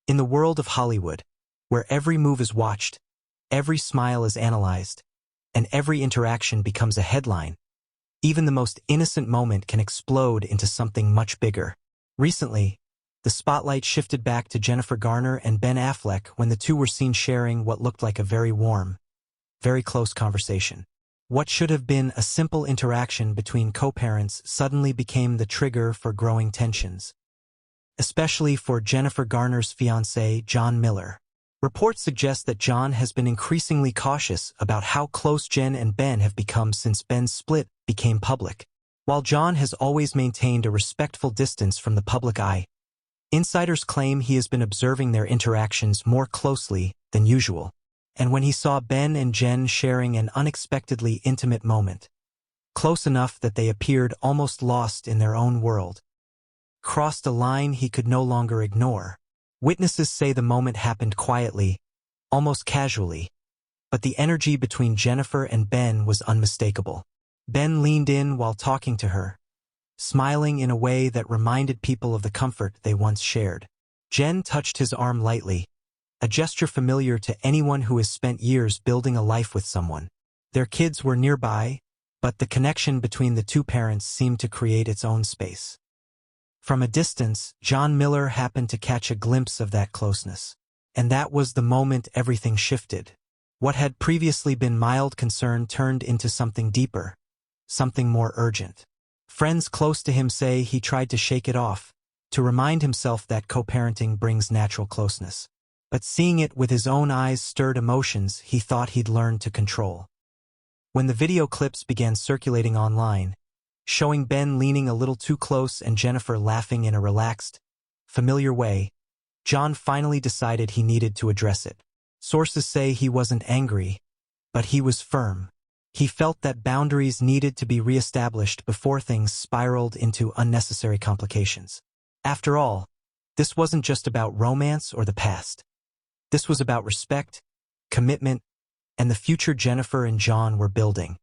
In the world of Hollywood, where every move is watched, every smile is analyzed, and every interaction becomes a headline, even the most innocent moment can explode into something much bigger. Recently, the spotlight shifted back to Jennifer Garner and Ben Affleck when the two were seen sharing what looked like a very warm, very close conversation. What should have been a simple interaction between co-parents suddenly became the trigger for growing tensions, especially for Jennifer Garner's fiancé, John Miller. Reports suggest that John has been increasingly cautious about how close Jen and Ben have become since Ben's split became public. While John has always maintained a respectful distance from the public eye, insiders claim he has been observing their interactions more closely than usual. And when he saw Ben and Jen sharing an unexpectedly intimate moment, close enough that they appeared almost lost in their own world, crossed a line he could no longer ignore. Witnesses say the moment happened quietly, almost casually, but the energy between Jennifer and Ben was unmistakable. Ben leaned in while talking to her, smiling in a way that reminded people of the comfort they once shared. Jen touched his arm lightly, a gesture familiar to anyone who has spent years building a life with someone. Their kids were nearby, but the connection between the two parents seemed to create its own space. From a distance, John Miller happened to catch a glimpse of that closeness. And that was the moment everything shifted. What had previously been mild concern turned into something deeper, something more urgent. Friends close to him say he tried to shake it off, to remind himself that co-parenting brings natural closeness. But seeing it with his own eyes stirred emotions he thought he'd learned to control. When the video clips began circulating online, showing Ben leaning a little too close and Jennifer laughing in a relaxed, familiar way, John finally decided he needed to address it. Sources say he wasn't angry, but he was firm. He felt that boundaries needed to be reestablished before things spiraled into unnecessary complications. After all, this wasn't just about romance or the past. This was about respect, commitment, and the future Jennifer and John were building.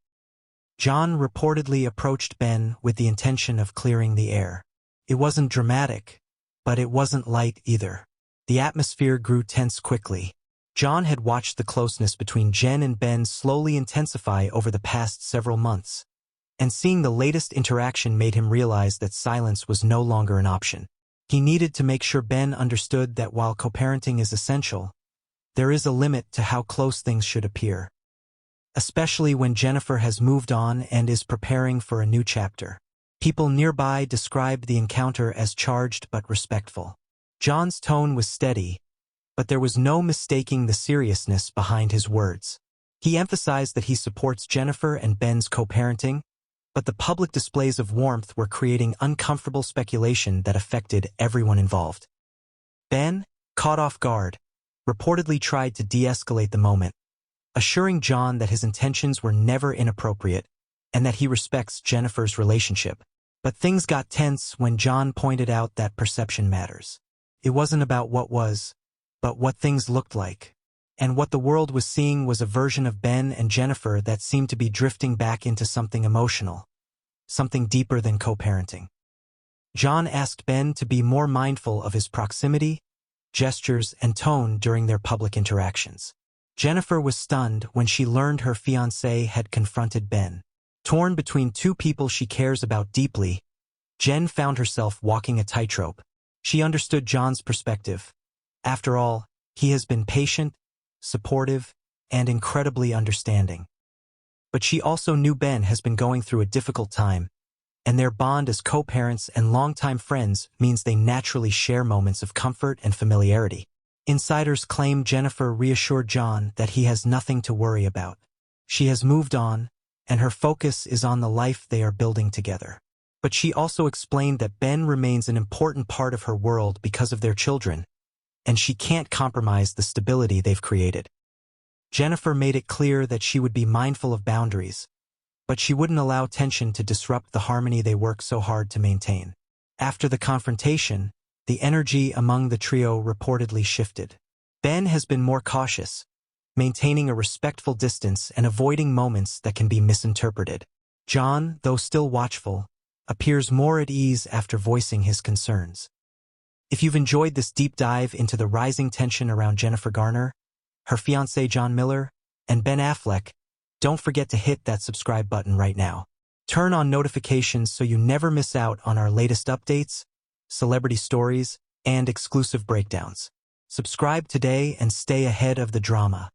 John reportedly approached Ben with the intention of clearing the air. It wasn't dramatic, but it wasn't light either. The atmosphere grew tense quickly. John had watched the closeness between Jen and Ben slowly intensify over the past several months, and seeing the latest interaction made him realize that silence was no longer an option. He needed to make sure Ben understood that while co-parenting is essential, there is a limit to how close things should appear, especially when Jennifer has moved on and is preparing for a new chapter. People nearby described the encounter as charged but respectful. John's tone was steady, but there was no mistaking the seriousness behind his words. He emphasized that he supports Jennifer and Ben's co-parenting, but the public displays of warmth were creating uncomfortable speculation that affected everyone involved. Ben, caught off guard, reportedly tried to de-escalate the moment, assuring John that his intentions were never inappropriate and that he respects Jennifer's relationship. But things got tense when John pointed out that perception matters. It wasn't about what was, but what things looked like. And what the world was seeing was a version of Ben and Jennifer that seemed to be drifting back into something emotional, something deeper than co-parenting. John asked Ben to be more mindful of his proximity, gestures, and tone during their public interactions. Jennifer was stunned when she learned her fiancé had confronted Ben. Torn between two people she cares about deeply, Jen found herself walking a tightrope. She understood John's perspective. After all, he has been patient, supportive, and incredibly understanding. But she also knew Ben has been going through a difficult time, and their bond as co-parents and longtime friends means they naturally share moments of comfort and familiarity. Insiders claim Jennifer reassured John that he has nothing to worry about. She has moved on, and her focus is on the life they are building together. But she also explained that Ben remains an important part of her world because of their children, and she can't compromise the stability they've created. Jennifer made it clear that she would be mindful of boundaries, but she wouldn't allow tension to disrupt the harmony they work so hard to maintain. After the confrontation, the energy among the trio reportedly shifted. Ben has been more cautious, maintaining a respectful distance and avoiding moments that can be misinterpreted. John, though still watchful, appears more at ease after voicing his concerns. If you've enjoyed this deep dive into the rising tension around Jennifer Garner, her fiancé John Miller, and Ben Affleck, don't forget to hit that subscribe button right now. Turn on notifications so you never miss out on our latest updates, celebrity stories, and exclusive breakdowns. Subscribe today and stay ahead of the drama.